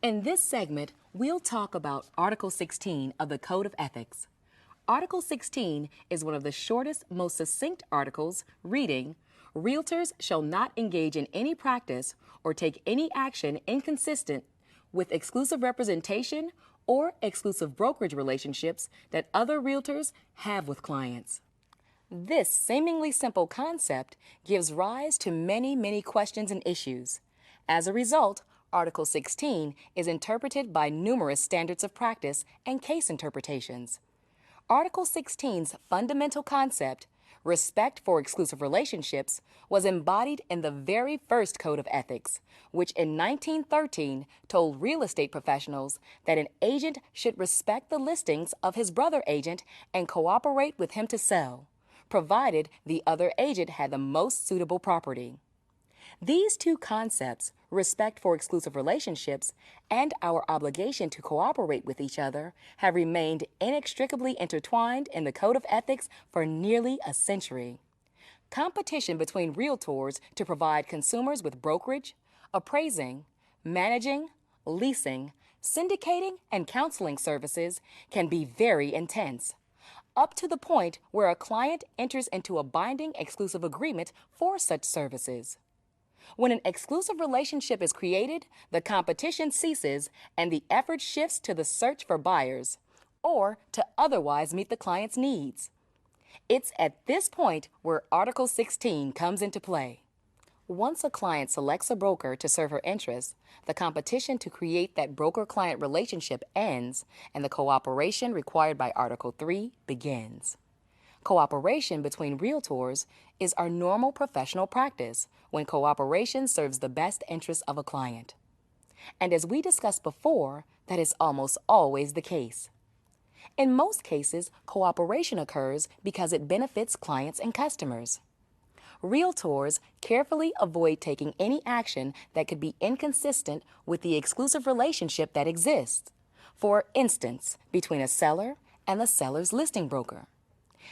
In this segment, we'll talk about Article 16 of the Code of Ethics. Article 16 is one of the shortest, most succinct articles, reading, "Realtors shall not engage in any practice or take any action inconsistent with exclusive representation or exclusive brokerage relationships that other realtors have with clients." This seemingly simple concept gives rise to many questions and issues. As a result, Article 16 is interpreted by numerous standards of practice and case interpretations. Article 16's fundamental concept, respect for exclusive relationships, was embodied in the very first Code of Ethics, which in 1913 told real estate professionals that an agent should respect the listings of his brother agent and cooperate with him to sell, provided the other agent had the most suitable property. These two concepts, respect for exclusive relationships and our obligation to cooperate with each other, have remained inextricably intertwined in the Code of Ethics for nearly a century. Competition between realtors to provide consumers with brokerage, appraising, managing, leasing, syndicating, and counseling services can be very intense, up to the point where a client enters into a binding exclusive agreement for such services. When an exclusive relationship is created, the competition ceases and the effort shifts to the search for buyers or to otherwise meet the client's needs. It's at this point where Article 16 comes into play. Once a client selects a broker to serve her interests, the competition to create that broker-client relationship ends and the cooperation required by Article 3 begins. Cooperation between realtors is our normal professional practice when cooperation serves the best interests of a client. And as we discussed before, that is almost always the case. In most cases, cooperation occurs because it benefits clients and customers. Realtors carefully avoid taking any action that could be inconsistent with the exclusive relationship that exists, for instance, between a seller and the seller's listing broker.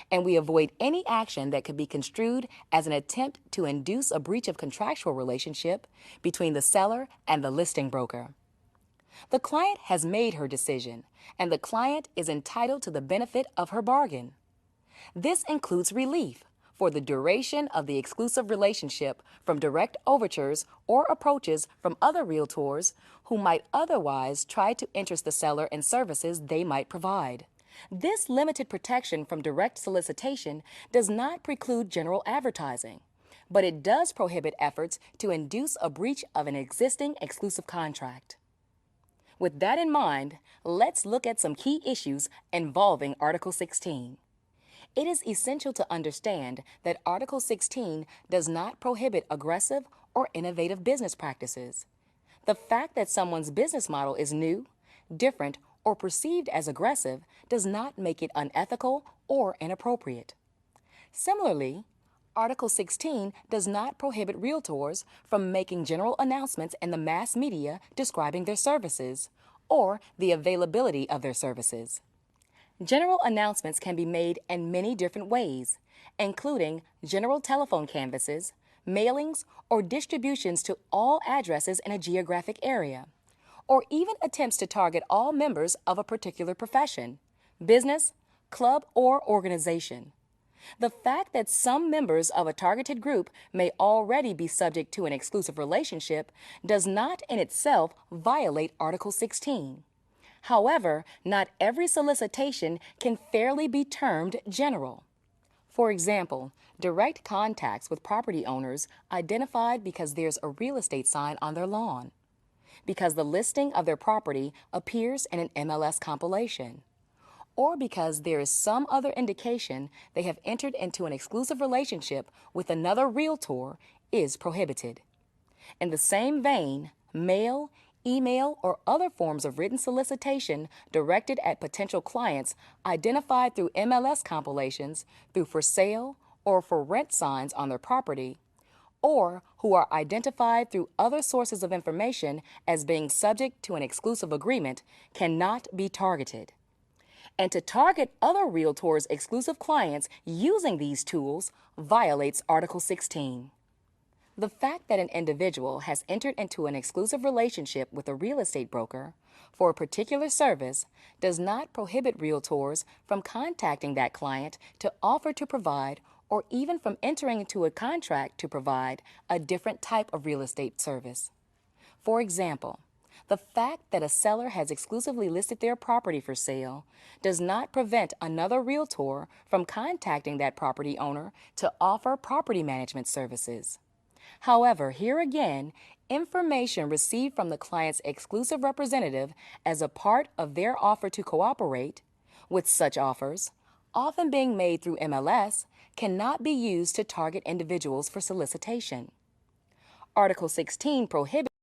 And we avoid any action that could be construed as an attempt to induce a breach of contractual relationship between the seller and the listing broker. The client has made her decision, and the client is entitled to the benefit of her bargain. This includes relief for the duration of the exclusive relationship from direct overtures or approaches from other realtors who might otherwise try to interest the seller in services they might provide. This limited protection from direct solicitation does not preclude general advertising, but it does prohibit efforts to induce a breach of an existing exclusive contract. With that in mind, let's look at some key issues involving Article 16. It is essential to understand that Article 16 does not prohibit aggressive or innovative business practices. The fact that someone's business model is new, different, or perceived as aggressive does not make it unethical or inappropriate. Similarly, Article 16 does not prohibit realtors from making general announcements in the mass media describing their services or the availability of their services. General announcements can be made in many different ways, including general telephone canvases, mailings, or distributions to all addresses in a geographic area, or even attempts to target all members of a particular profession, business, club, or organization. The fact that some members of a targeted group may already be subject to an exclusive relationship does not in itself violate Article 16. However, not every solicitation can fairly be termed general. For example, direct contacts with property owners identified because there's a real estate sign on their lawn, because the listing of their property appears in an MLS compilation, or because there is some other indication they have entered into an exclusive relationship with another realtor is prohibited. In the same vein, mail, email, or other forms of written solicitation directed at potential clients identified through MLS compilations, through for sale or for rent signs on their property, or who are identified through other sources of information as being subject to an exclusive agreement cannot be targeted. And to target other realtors' exclusive clients using these tools violates Article 16. The fact that an individual has entered into an exclusive relationship with a real estate broker for a particular service does not prohibit realtors from contacting that client to offer to provide or even from entering into a contract to provide a different type of real estate service. For example, the fact that a seller has exclusively listed their property for sale does not prevent another realtor from contacting that property owner to offer property management services. However, here again, information received from the client's exclusive representative as a part of their offer to cooperate with such offers, often being made through MLS, cannot be used to target individuals for solicitation. Article 16 prohibits